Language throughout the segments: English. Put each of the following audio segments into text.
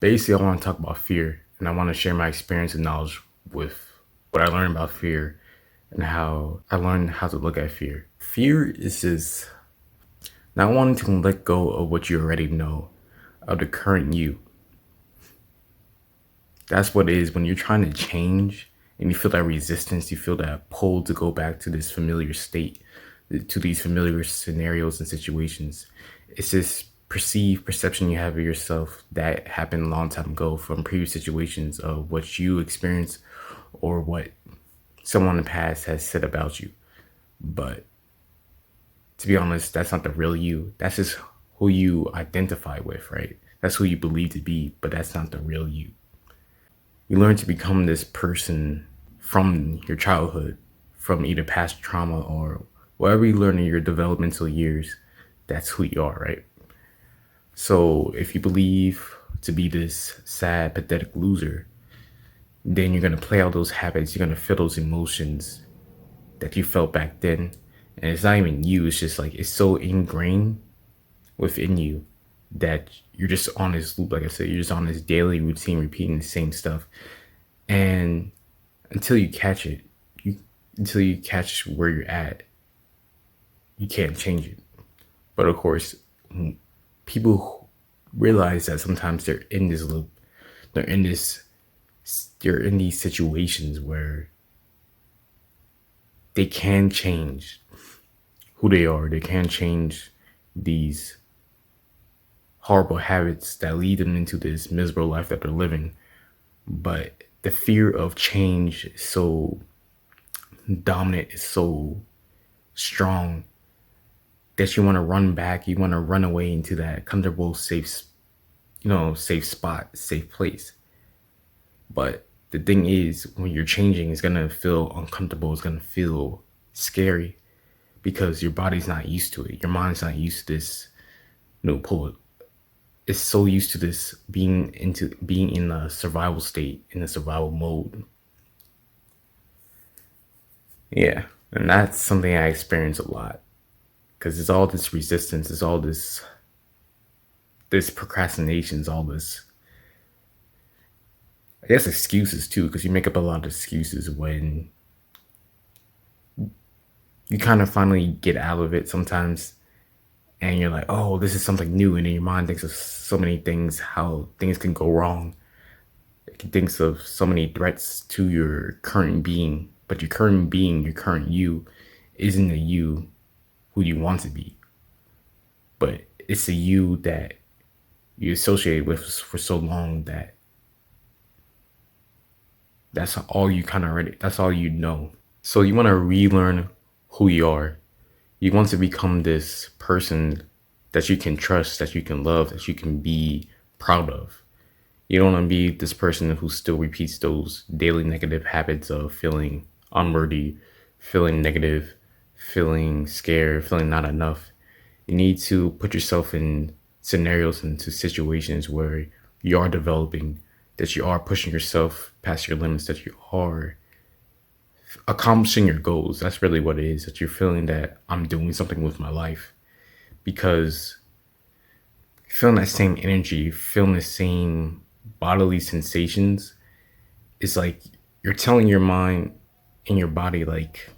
Basically, I want to talk about fear, and I want to share my experience and knowledge with what I learned about fear and how I learned how to look at fear. Fear is just not wanting to let go of what you already know, of the current you. That's what it is when you're trying to change and you feel that resistance, you feel that pull to go back to this familiar state, to these familiar scenarios and situations. It's this perceived perception you have of yourself that happened a long time ago from previous situations of what you experienced or what someone in the past has said about you. But to be honest, that's not the real you. That's just who you identify with, right? That's who you believe to be, but that's not the real you. You learn to become this person from your childhood, from either past trauma or whatever you learn in your developmental years. That's who you are, right? So if you believe to be this sad, pathetic loser, then you're going to play out those habits. You're going to feel those emotions that you felt back then. And it's not even you. It's just like, it's so ingrained within you that you're just on this loop. Like I said, you're just on this daily routine, repeating the same stuff. And until you catch it, until you catch where you're at, you can't change it. But of course, people realize that sometimes they're in this loop. They're in this. They're in these situations where they can change who they are. They can change these horrible habits that lead them into this miserable life that they're living. But the fear of change is so dominant, is so strong that you want to run back, you want to run away into that comfortable, safe spot, safe place. But the thing is, when you're changing, it's gonna feel uncomfortable, it's gonna feel scary because your body's not used to it. Your mind's not used to this, pull. It's so used to this being in a survival state, in a survival mode. Yeah. And that's something I experience a lot. Because it's all this resistance, it's all this procrastination, it's all this, I guess, excuses too, because you make up a lot of excuses when you kind of finally get out of it sometimes and you're like, oh, this is something new. And then your mind thinks of so many things, how things can go wrong. It thinks of so many threats to your current being, but your current being, your current you, isn't the you who you want to be. But it's the you that you associated with for so long that that's all you kind of already, that's all you know. So you want to relearn who you are. You want to become this person that you can trust, that you can love, that you can be proud of. You don't want to be this person who still repeats those daily negative habits of feeling unworthy, feeling negative, feeling scared, feeling not enough. You need to put yourself in scenarios, into situations where you are developing, that you are pushing yourself past your limits, that you are accomplishing your goals. That's really what it is, that you're feeling that I'm doing something with my life. Because feeling that same energy, feeling the same bodily sensations, is like you're telling your mind and your body, like,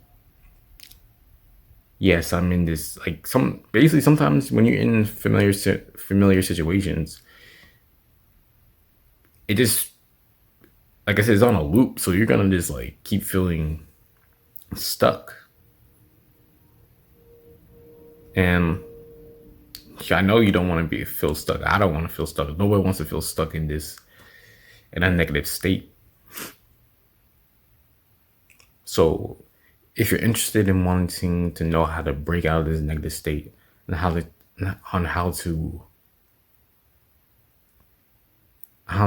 yes, I'm in this, like, sometimes when you're in familiar situations, it just, like I said, it's on a loop. So you're gonna just like keep feeling stuck. And I know you don't want to feel stuck. I don't want to feel stuck. Nobody wants to feel stuck in a negative state. So if you're interested in wanting to know how to break out of this negative state and how to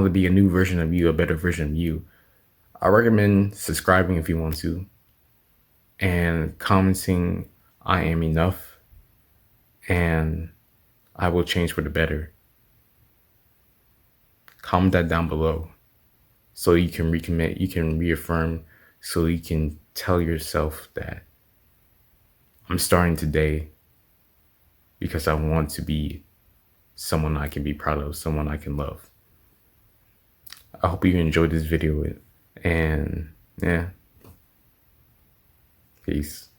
be a new version of you, a better version of you, I recommend subscribing if you want to, and commenting I am enough, and I will change for the better. Comment that down below so you can recommit, you can reaffirm, so you can tell yourself that I'm starting today because I want to be someone I can be proud of, someone I can love. I hope you enjoyed this video, and yeah, peace.